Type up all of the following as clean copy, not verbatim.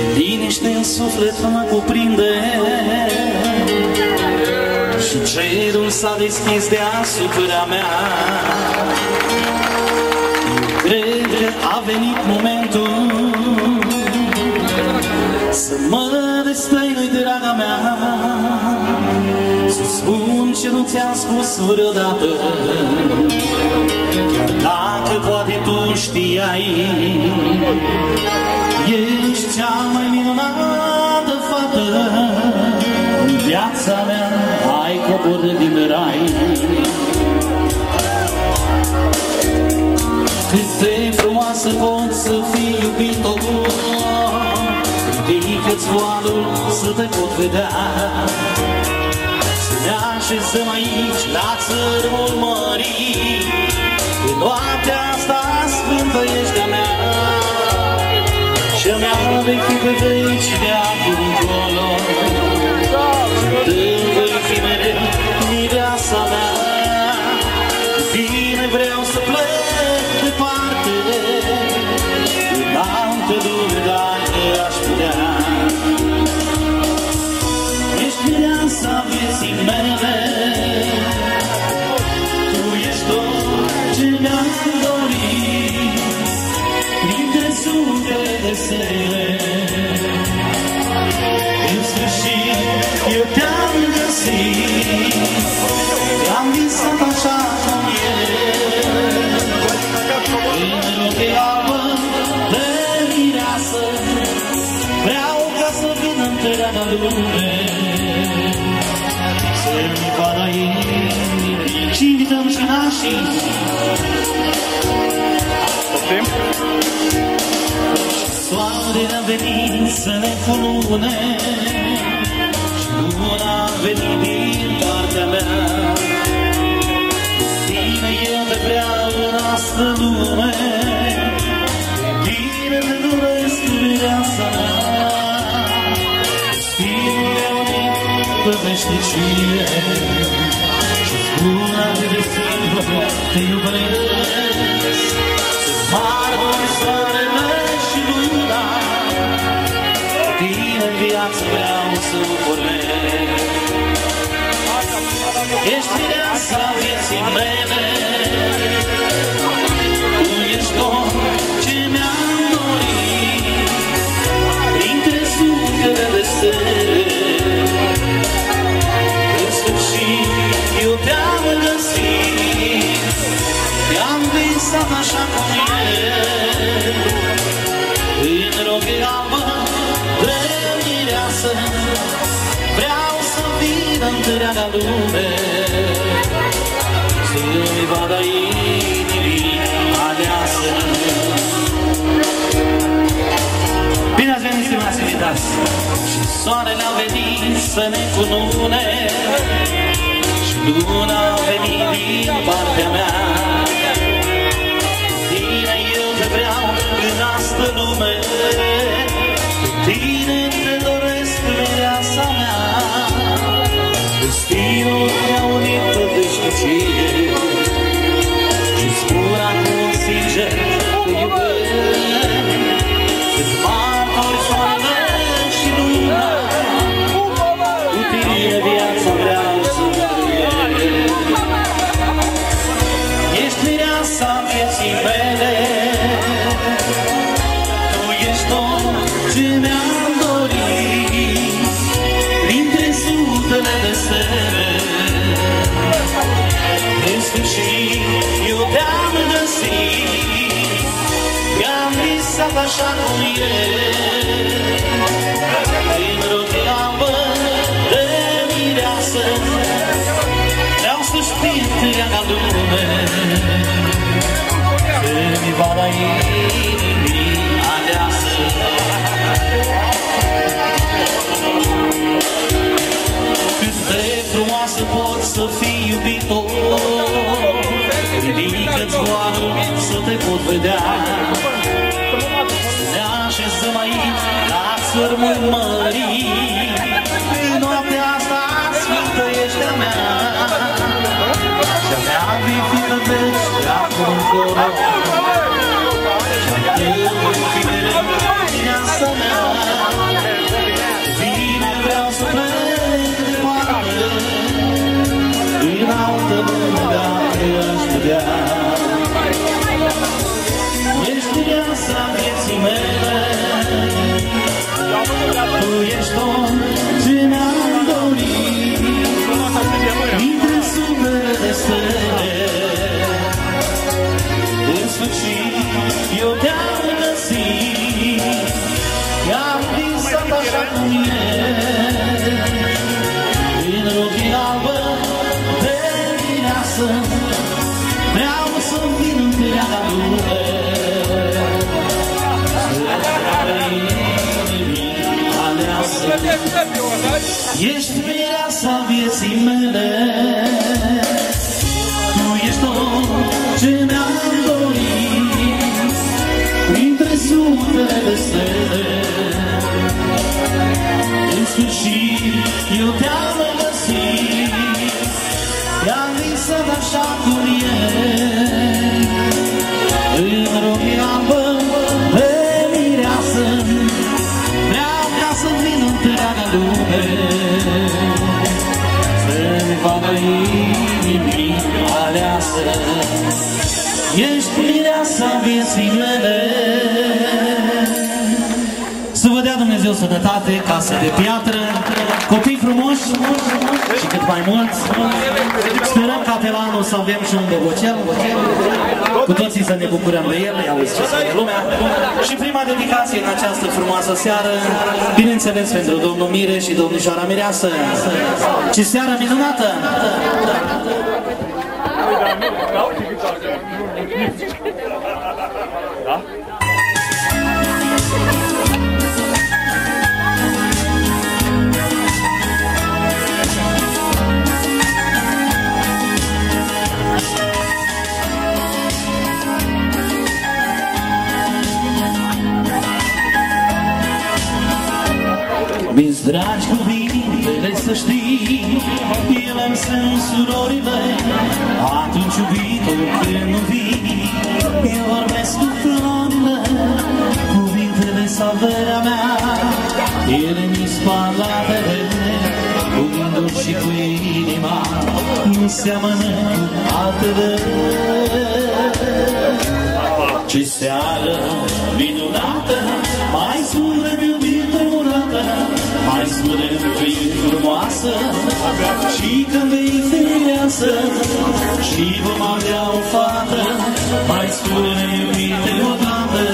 Și liniște în suflet mă cuprinde și cerul s-a deschis deasupra mea. Cred că a venit momentul să mă destăinui, draga mea, să spun ce nu ți-am spus vreodată. Chiar dacă poate tu știai, ești cea mai minunată fată în viața mea, ai coborât din rai. Cât de frumoasă pot să fii, iubito, ridică-ți voalul să te pot vedea. Să ne așezăm aici la țărmul mării, în noaptea asta sfântă ești a mea. Și-a mea vei fi pe veci de acum încolo, când voi fi mereu mireasa mea. Bine vreau să plec departe, în altă lume, dacă aș putea. Ești mireasa vieții mele, tu ești tot ce mi-am dorit, printre sute de stele. În sfârșit eu te-am găsit, te-am visat așa cum e. În ochii albă de mireasă, vreau ca să vină întreaga lume, să-mi vadă inimii și invităm și nașii. Soarele a venit să ne cunune și luna a venit din partea mea. Tine eu te vreau în asta lume, bine te doresc viața mea. Destinul meu unit pe veșnicie și spun atât de simplu, te iubesc. Sunt marmuri, soarele și luna, tine în viață vreau să vorbesc. Ești mireasa vieții mele, tu ești tot ce mi-am dorit, printre sutele de stele. În sfârșit eu te-am găsit, te-am visat așa cum e. În rochii albă de mireasă, vreau să vină întreaga lume, să-mi vadă inimii aleasă. Bine ați venit, stimați invitați! Și soarele a venit să ne cunune și luna a venit din partea mea. Tine eu te vreau în asta lume, tine te doresc viața mea. Destinul mi-a unit pe veșnicie și spun acum sincer că iubesc. Sunt martori, soarele și luna, cu tine viața vreau să trăiesc. Ești mireasa vieții mele, tu ești tot ce mi-am dorit, printre sutele de stele. În sfârșit eu te-am găsit, te-am visat așa cum e. În rochii albă de mireasă, vreau să știi întreaga lume, să-mi vadă inimii aleasă. Cât de frumoasă poți să fii, iubito, ridică-ți voalul să te pot vedea. Să ne așezăm aici la țărmul mării, în noaptea asta sfântă ești a mea. Și-a mea vei fi pe veci de acum încolo, și-a tău voi fi mereu viața mea. Ești mireasa vieții mele, tu ești tot ce mi-am dorit, printre sute de stele. În sfârșit eu te-am găsit, te-am visat așa cum e, în rochie albă de mireasă, vreau ca să vin întreaga lume, să-mi facă inimii aleasă. Ești mireasa vieții mele. Să vă dea Dumnezeu sănătate, casă de piatră, copii frumoși și cât mai mulți. Sperăm ca pe la anul să avem și un bobocel, cu toții să ne bucurăm de el, i-auzi ce spune lumea. Și prima dedicație în această frumoasă seară, bineînțeles pentru domnul Mire și domnișoara Mireasă. Ce seară minunată! Da? Mi-ți dragi cuvintele să știi, ele-mi sunt surorile, atunci iubitul când nu vii, eu vorbesc cu florile, cuvintele salvarea mea, ele mi-s parlatele, cu gândul și cu inima, nu seamănă cu altele. Ce seară minunată, mai spune-mi iubire urată, mai spune-mi că e frumoasă, și când vei fi mireasă, și vom avea o fată, mai spune-mi iubire odată.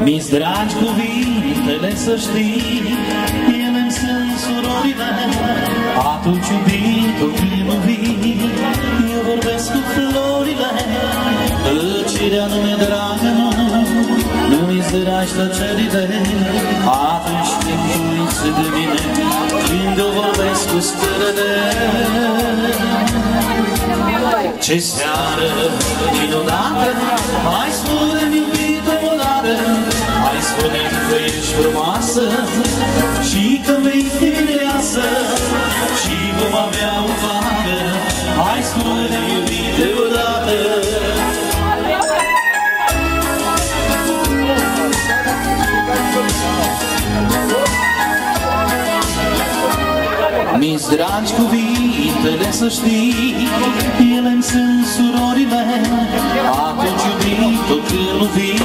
Mi-s dragi cuvintele să știi, ele-mi sunt surorile, atunci iubitul când nu vii, eu vorbesc cu florile, tăcerea nu-mi-e dragă, nu-mi zdragi tăcerile, atunci când tu uiți de mine, când eu vorbesc cu stările. Ce seară minunată, mai spune-mi iubite odată, mai spune-mi că ești frumoasă, și că vei fi mireasă, și vom avea o fată, mai spune-mi iubite odată. Mi-s dragi cuvintele să știi, ele-mi sunt surorile, atunci iubitul când nu vii,